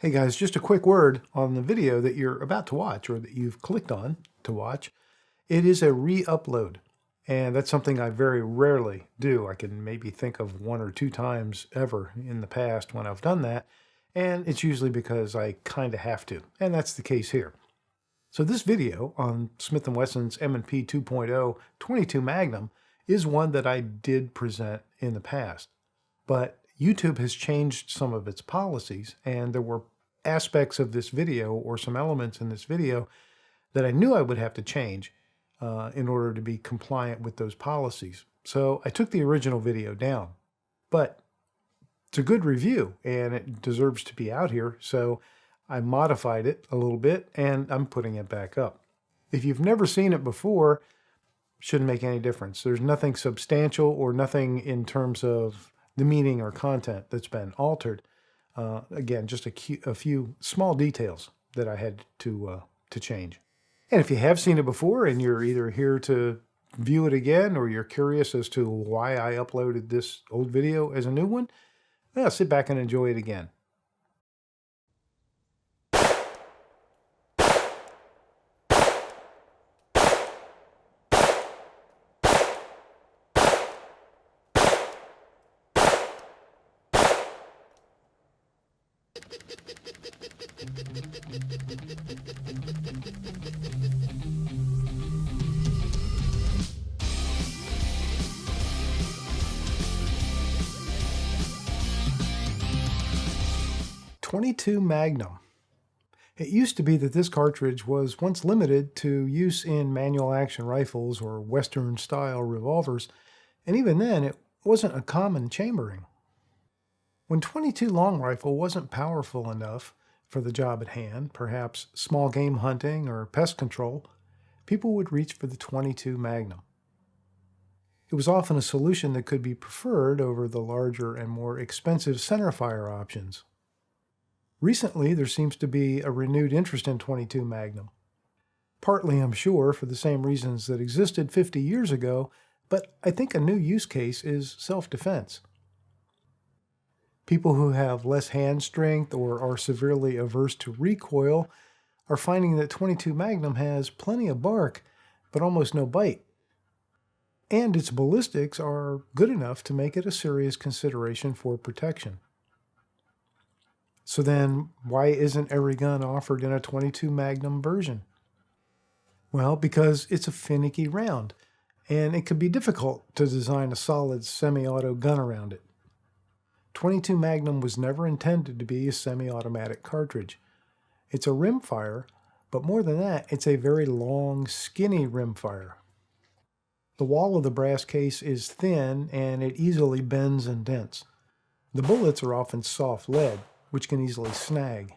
Hey guys, just a quick word on the video that you're about to watch or that you've clicked on to watch. It is a re-upload, and that's something I very rarely do. I can maybe think of 1 or 2 times ever in the past when I've done that, and it's usually because I kind of have to, and that's the case here. So this video on Smith & Wesson's M&P 2.0 22 Magnum is one that I did present in the past, but YouTube has changed some of its policies, and there were aspects of this video or some elements in this video that I knew I would have to change in order to be compliant with those policies. So I took the original video down, but it's a good review and it deserves to be out here. So I modified it a little bit and I'm putting it back up. If you've never seen it before, shouldn't make any difference. There's nothing substantial or nothing in terms of the meaning or content that's been altered. Again, just a few small details that I had to change. And if you have seen it before and you're either here to view it again or you're curious as to why I uploaded this old video as a new one, well, sit back and enjoy it again. .22 Magnum. It used to be that this cartridge was once limited to use in manual action rifles or Western style revolvers, and even then it wasn't a common chambering. When .22 long rifle wasn't powerful enough for the job at hand, perhaps small game hunting or pest control, people would reach for the .22 Magnum. It was often a solution that could be preferred over the larger and more expensive centerfire options. Recently, there seems to be a renewed interest in .22 Magnum. Partly, I'm sure, for the same reasons that existed 50 years ago, but I think a new use case is self-defense. People who have less hand strength or are severely averse to recoil are finding that .22 Magnum has plenty of bark, but almost no bite. And its ballistics are good enough to make it a serious consideration for protection. So then, why isn't every gun offered in a .22 Magnum version? Well, because it's a finicky round, and it can be difficult to design a solid semi-auto gun around it. .22 Magnum was never intended to be a semi-automatic cartridge. It's a rimfire, but more than that, it's a very long, skinny rimfire. The wall of the brass case is thin, and it easily bends and dents. The bullets are often soft lead, which can easily snag.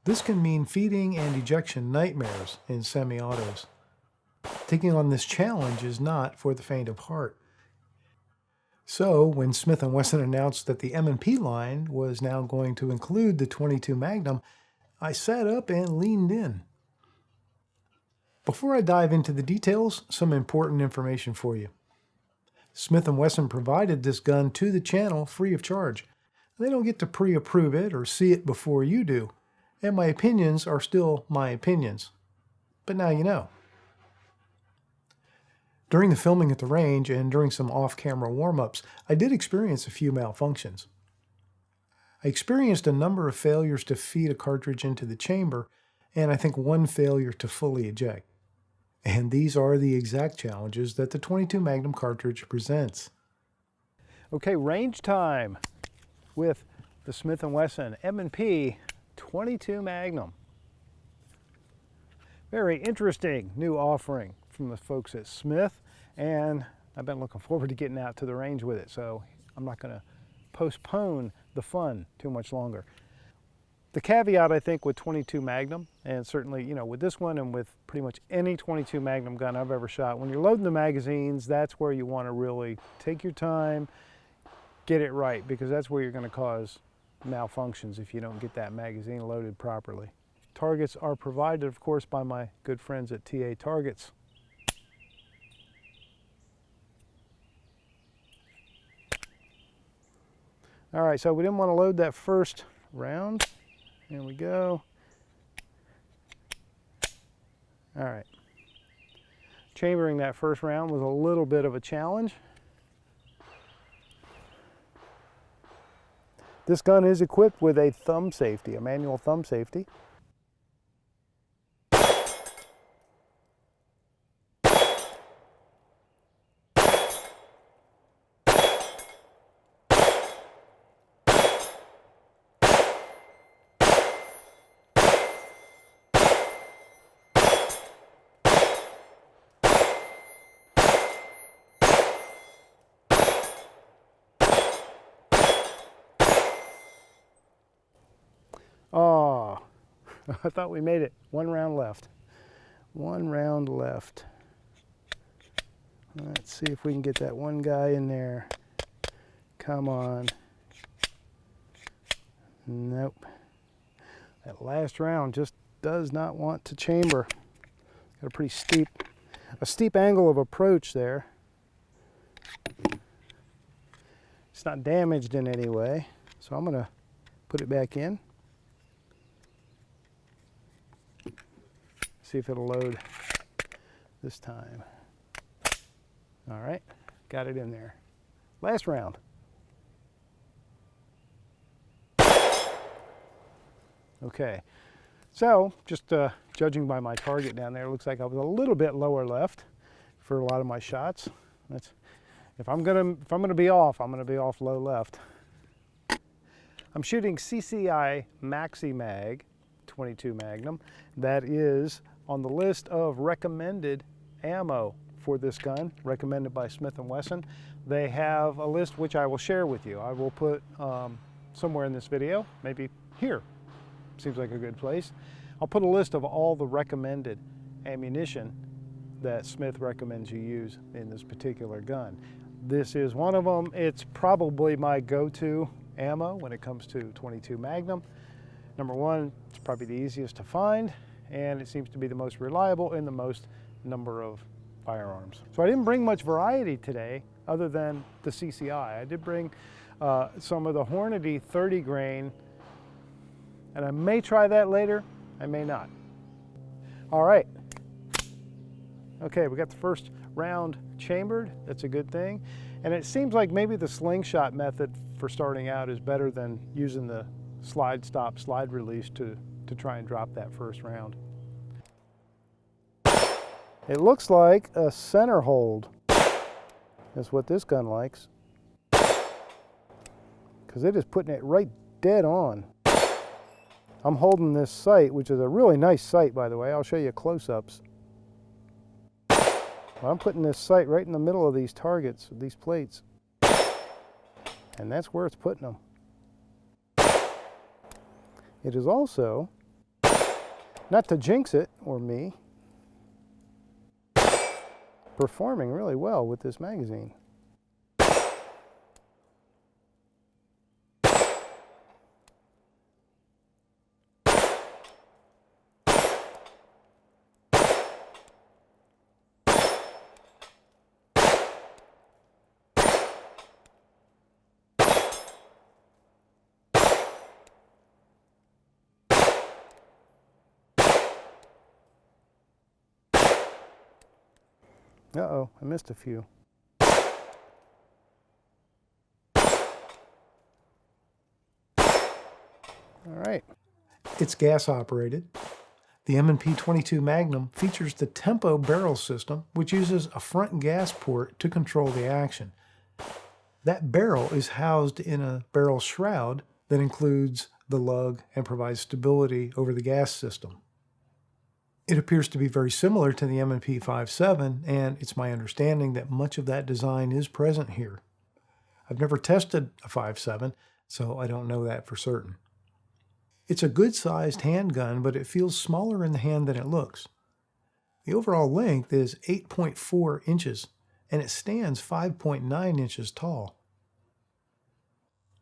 This can mean feeding and ejection nightmares in semi-autos. Taking on this challenge is not for the faint of heart. So, when Smith & Wesson announced that the M&P line was now going to include the .22 Magnum, I sat up and leaned in. Before I dive into the details, some important information for you. Smith & Wesson provided this gun to the channel free of charge. They don't get to pre-approve it or see it before you do, and my opinions are still my opinions. But now you know. During the filming at the range and during some off-camera warm-ups, I did experience a few malfunctions. I experienced a number of failures to feed a cartridge into the chamber, and I think one failure to fully eject. And these are the exact challenges that the .22 Magnum cartridge presents. Okay, range time with the Smith & Wesson M&P 22 Magnum. Very interesting new offering from the folks at Smith, and I've been looking forward to getting out to the range with it, so I'm not going to postpone the fun too much longer. The caveat, I think, with .22 Magnum, and certainly, with this one and with pretty much any .22 Magnum gun I've ever shot, when you're loading the magazines, that's where you want to really take your time, get it right, because that's where you're going to cause malfunctions if you don't get that magazine loaded properly. Targets are provided, of course, by my good friends at TA Targets. All right, so we didn't want to load that first round. There we go. All right. Chambering that first round was a little bit of a challenge. This gun is equipped with a thumb safety, a manual thumb safety. Oh, I thought we made it. One round left. One round left. Let's see if we can get that one guy in there. Come on. Nope. That last round just does not want to chamber. Got a pretty steep angle of approach there. It's not damaged in any way, so I'm gonna put it back in. See if it'll load this time. All right, got it in there. Last round. Okay, so just judging by my target down there, it looks like I was a little bit lower left for a lot of my shots. That's, if I'm gonna be off, I'm gonna be off low left. I'm shooting CCI Maxi Mag 22 Magnum. That is on the list of recommended ammo for this gun, recommended by Smith & Wesson. They have a list which I will share with you. I will put somewhere in this video, maybe here, seems like a good place. I'll put a list of all the recommended ammunition that Smith recommends you use in this particular gun. This is one of them. It's probably my go-to ammo when it comes to 22 Magnum. Number one, it's probably the easiest to find, and it seems to be the most reliable in the most number of firearms. So I didn't bring much variety today other than the CCI. I did bring some of the Hornady 30 grain, and I may try that later, I may not. All right. Okay, we got the first round chambered. That's a good thing. And it seems like maybe the slingshot method for starting out is better than using the slide stop, slide release to try and drop that first round. It looks like a center hold is what this gun likes, because it is putting it right dead on. I'm holding this sight, which is a really nice sight, by the way. I'll show you close-ups. I'm putting this sight right in the middle of these targets, these plates, and that's where it's putting them. It is also, not to jinx it, or me, performing really well with this magazine. Uh-oh, I missed a few. All right. It's gas operated. The M&P 22 Magnum features the Tempo barrel system, which uses a front gas port to control the action. That barrel is housed in a barrel shroud that includes the lug and provides stability over the gas system. It appears to be very similar to the M&P 5.7, and it's my understanding that much of that design is present here. I've never tested a 5.7, so I don't know that for certain. It's a good-sized handgun, but it feels smaller in the hand than it looks. The overall length is 8.4 inches, and it stands 5.9 inches tall.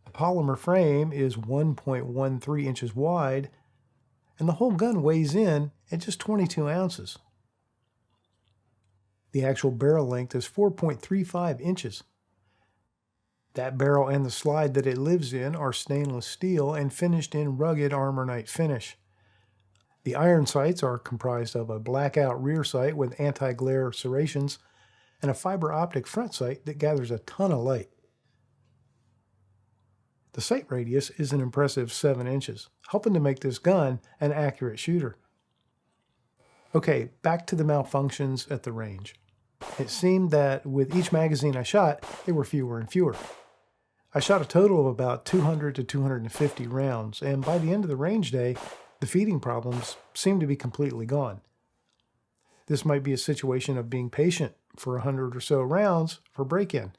The polymer frame is 1.13 inches wide, and the whole gun weighs in at just 22 ounces. The actual barrel length is 4.35 inches. That barrel and the slide that it lives in are stainless steel and finished in rugged Armornite finish. The iron sights are comprised of a blackout rear sight with anti-glare serrations and a fiber optic front sight that gathers a ton of light. The sight radius is an impressive 7 inches, helping to make this gun an accurate shooter. Okay, back to the malfunctions at the range. It seemed that with each magazine I shot, they were fewer and fewer. I shot a total of about 200 to 250 rounds, and by the end of the range day, the feeding problems seemed to be completely gone. This might be a situation of being patient for 100 or so rounds for break-in.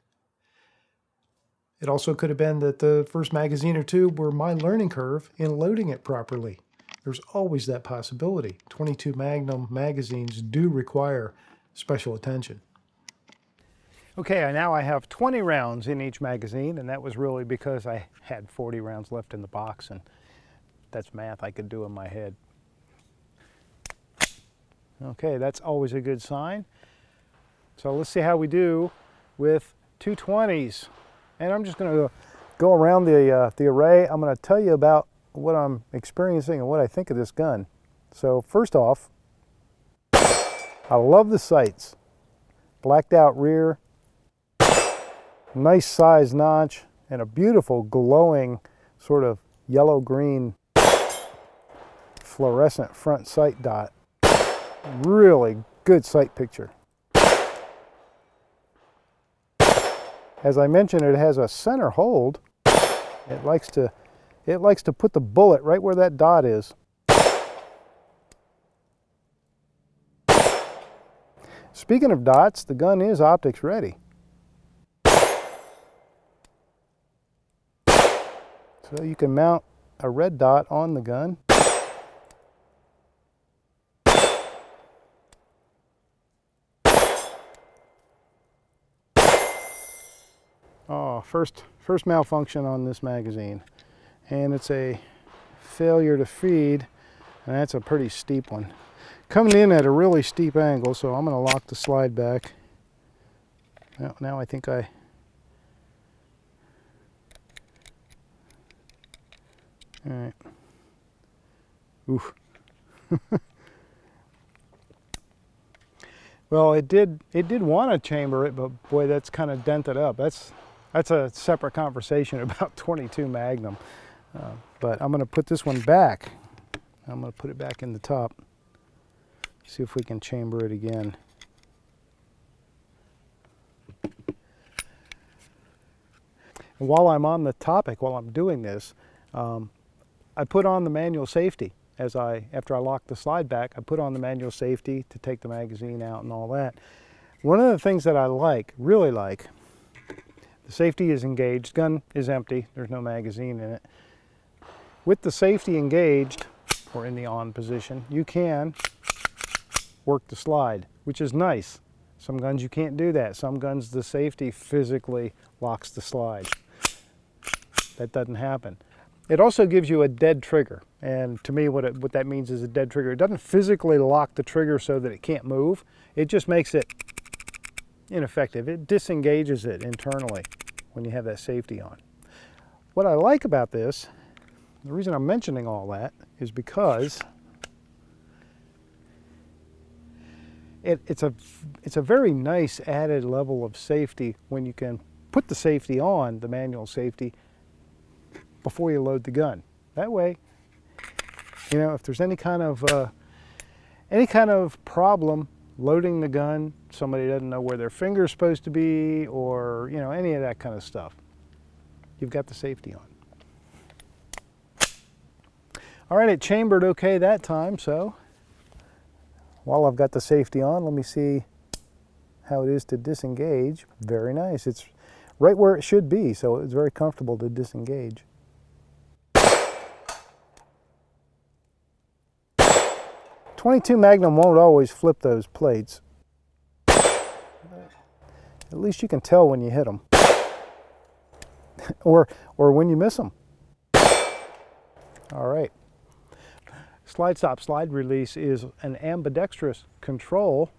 It also could have been that the first magazine or two were my learning curve in loading it properly. There's always that possibility. 22 Magnum magazines do require special attention. Okay, now I have 20 rounds in each magazine, and that was really because I had 40 rounds left in the box, and that's math I could do in my head. Okay, that's always a good sign. So let's see how we do with 220s. And I'm just going to go around the array. I'm going to tell you about what I'm experiencing and what I think of this gun. So first off, I love the sights. Blacked out rear, nice size notch, and a beautiful glowing sort of yellow-green fluorescent front sight dot. Really good sight picture. As I mentioned, it has a center hold. It likes to put the bullet right where that dot is. Speaking of dots, the gun is optics ready. So you can mount a red dot on the gun. Oh, first malfunction on this magazine, and it's a failure to feed, and that's a pretty steep one. Coming in at a really steep angle, so I'm going to lock the slide back. Now I think I... All right. Oof. Well, it did want to chamber it, but boy, that's kind of dented up. That's a separate conversation about 22 Magnum. But I'm going to put this one back. I'm going to put it back in the top. See if we can chamber it again. And while I'm on the topic, while I'm doing this, I put on the manual safety. After I locked the slide back, I put on the manual safety to take the magazine out and all that. One of the things that I really like, the safety is engaged, gun is empty, there's no magazine in it. With the safety engaged, or in the on position, you can work the slide, which is nice. Some guns you can't do that. Some guns the safety physically locks the slide. That doesn't happen. It also gives you a dead trigger, and to me what that means is a dead trigger. It doesn't physically lock the trigger so that it can't move. It just makes it ineffective. It disengages it internally when you have that safety on. What I like about this, the reason I'm mentioning all that, is because it's a very nice added level of safety when you can put the safety on, the manual safety, before you load the gun. That way, you know, if there's any kind of problem loading the gun, somebody doesn't know where their finger's supposed to be, or you know, any of that kind of stuff, you've got the safety on. All right, it chambered okay that time, so while I've got the safety on, let me see how it is to disengage. Very nice. It's right where it should be, so it's very comfortable to disengage. .22 Magnum won't always flip those plates. At least you can tell when you hit them, or when you miss them. All right. Slide stop, slide release is an ambidextrous control.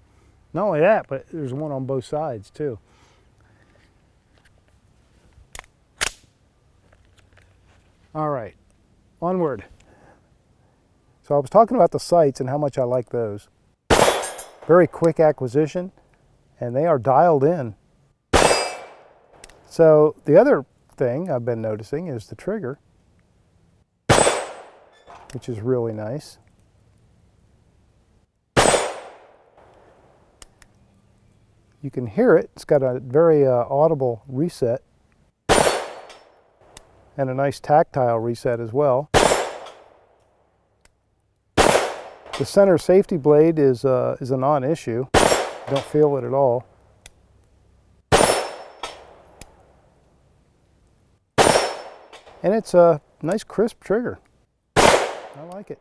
Not only that, but there's one on both sides too. All right, onward. So I was talking about the sights and how much I like those. Very quick acquisition, and they are dialed in. So the other thing I've been noticing is the trigger, which is really nice. You can hear it. It's got a very audible reset and a nice tactile reset as well. The center safety blade is a non-issue. Don't feel it at all. And it's a nice crisp trigger. I like it.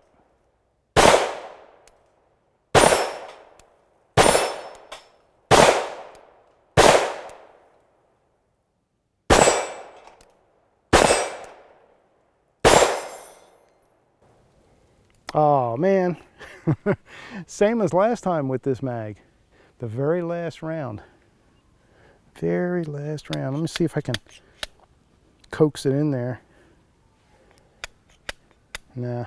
Oh man, same as last time with this mag. The very last round. Very last round. Let me see if I can coax it in there. Nah,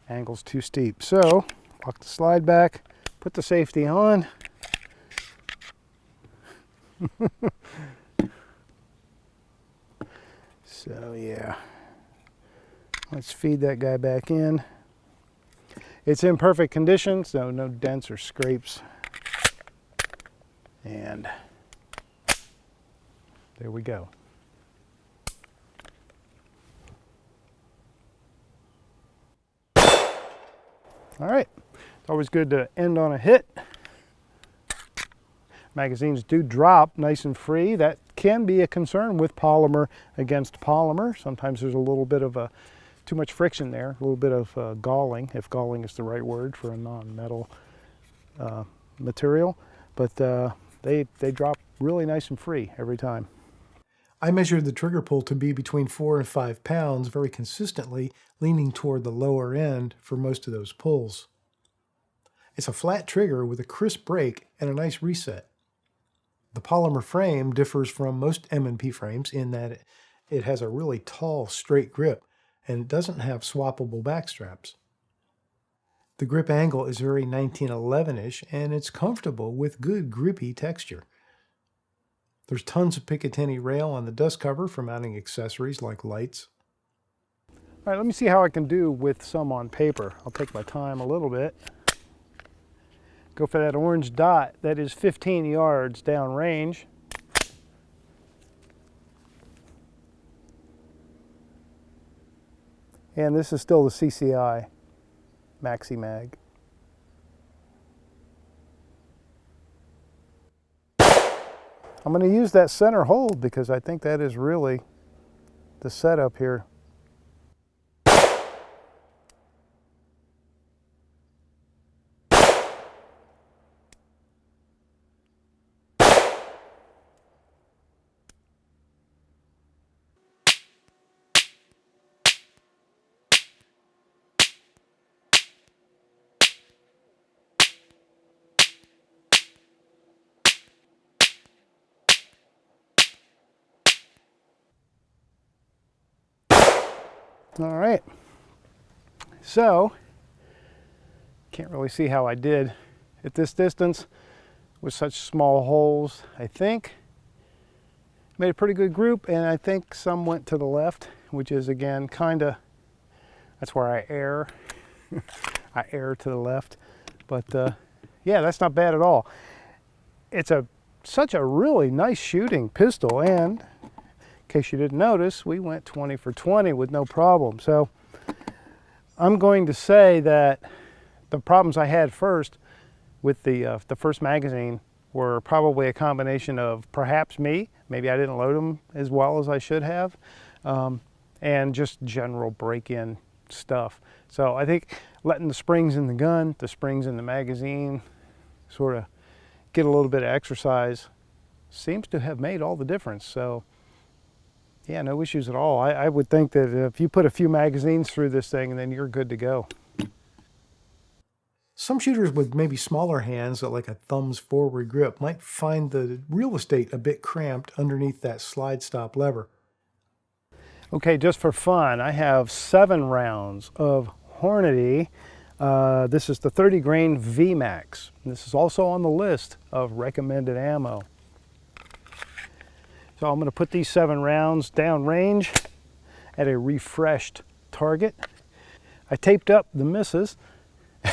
angle's too steep. So, lock the slide back, put the safety on. So yeah, let's feed that guy back in. It's in perfect condition, so no dents or scrapes. And there we go. All right, it's always good to end on a hit. Magazines do drop nice and free. That can be a concern with polymer against polymer. Sometimes there's a little bit of too much friction there, a little bit of galling, if galling is the right word for a non-metal material. But they drop really nice and free every time. I measured the trigger pull to be between 4 and 5 pounds very consistently, leaning toward the lower end for most of those pulls. It's a flat trigger with a crisp break and a nice reset. The polymer frame differs from most M&P frames in that it has a really tall, straight grip and it doesn't have swappable back straps. The grip angle is very 1911-ish and it's comfortable with good grippy texture. There's tons of Picatinny rail on the dust cover for mounting accessories like lights. All right, let me see how I can do with some on paper. I'll take my time a little bit. Go for that orange dot. That is 15 yards down range. And this is still the CCI Maxi Mag. I'm going to use that center hold because I think that is really the setup here. All right, so can't really see how I did at this distance with such small holes. I think made a pretty good group, and I think some went to the left, which is again kind of, that's where I err. I err to the left, but yeah, that's not bad at all. It's such a really nice shooting pistol, and in case you didn't notice, we went 20 for 20 with no problem. So I'm going to say that the problems I had first with the first magazine were probably a combination of perhaps me, maybe I didn't load them as well as I should have, and just general break-in stuff. So I think letting the springs in the gun, the springs in the magazine, sort of get a little bit of exercise seems to have made all the difference. So yeah, no issues at all. I would think that if you put a few magazines through this thing, then you're good to go. Some shooters with maybe smaller hands, like a thumbs forward grip, might find the real estate a bit cramped underneath that slide stop lever. Okay, just for fun, I have 7 rounds of Hornady. This is the 30 grain VMAX. This is also on the list of recommended ammo. So I'm going to put these 7 rounds down range at a refreshed target. I taped up the missus,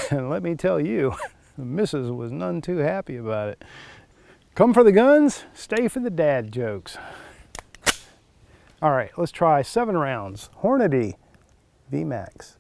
and let me tell you, the missus was none too happy about it. Come for the guns, stay for the dad jokes. All right, let's try 7 rounds. Hornady VMAX.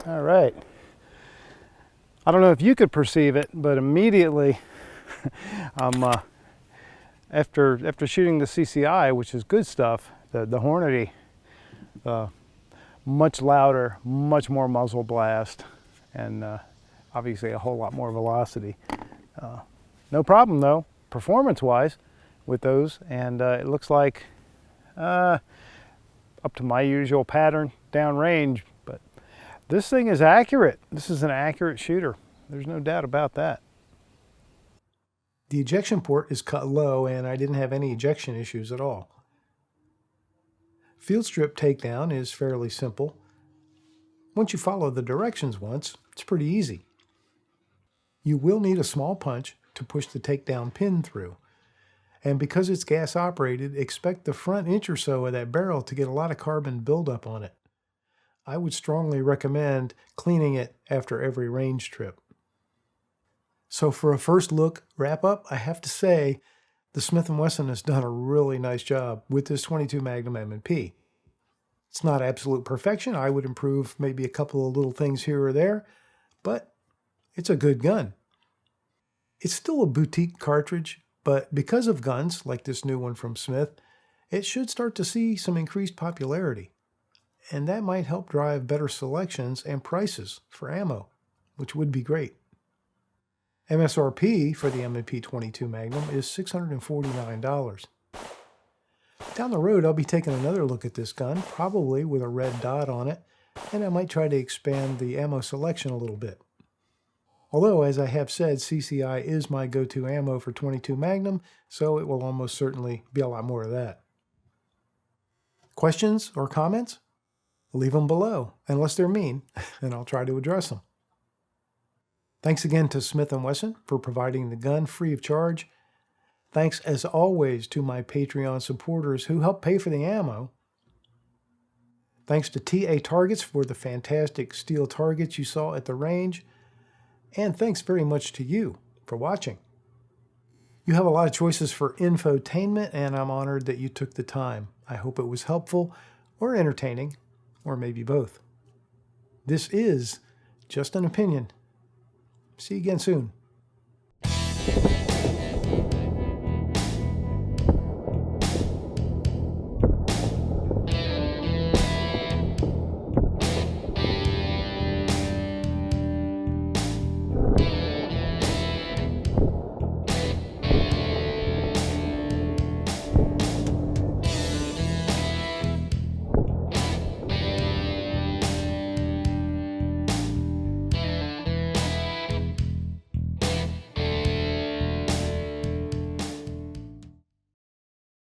All right. I don't know if you could perceive it, but immediately, after shooting the CCI, which is good stuff, the Hornady, much louder, much more muzzle blast, and obviously a whole lot more velocity. No problem though, performance-wise, with those, and it looks like up to my usual pattern downrange. But this thing is accurate. This is an accurate shooter. There's no doubt about that. The ejection port is cut low, and I didn't have any ejection issues at all. Field strip takedown is fairly simple. Once you follow the directions once, it's pretty easy. You will need a small punch to push the takedown pin through. And because it's gas operated, expect the front inch or so of that barrel to get a lot of carbon buildup on it. I would strongly recommend cleaning it after every range trip. So for a first look wrap up, I have to say the Smith & Wesson has done a really nice job with this 22 Magnum M&P. It's not absolute perfection. I would improve maybe a couple of little things here or there, but it's a good gun. It's still a boutique cartridge, but because of guns like this new one from Smith, it should start to see some increased popularity. And that might help drive better selections and prices for ammo, which would be great. MSRP for the M&P 22 Magnum is $649. Down the road, I'll be taking another look at this gun, probably with a red dot on it, and I might try to expand the ammo selection a little bit. Although, as I have said, CCI is my go-to ammo for 22 Magnum, so it will almost certainly be a lot more of that. Questions or comments? Leave them below, unless they're mean, and I'll try to address them. Thanks again to Smith & Wesson for providing the gun free of charge. Thanks, as always, to my Patreon supporters who help pay for the ammo. Thanks to TA Targets for the fantastic steel targets you saw at the range. And thanks very much to you for watching. You have a lot of choices for infotainment, and I'm honored that you took the time. I hope it was helpful or entertaining, or maybe both. This is just an opinion. See you again soon.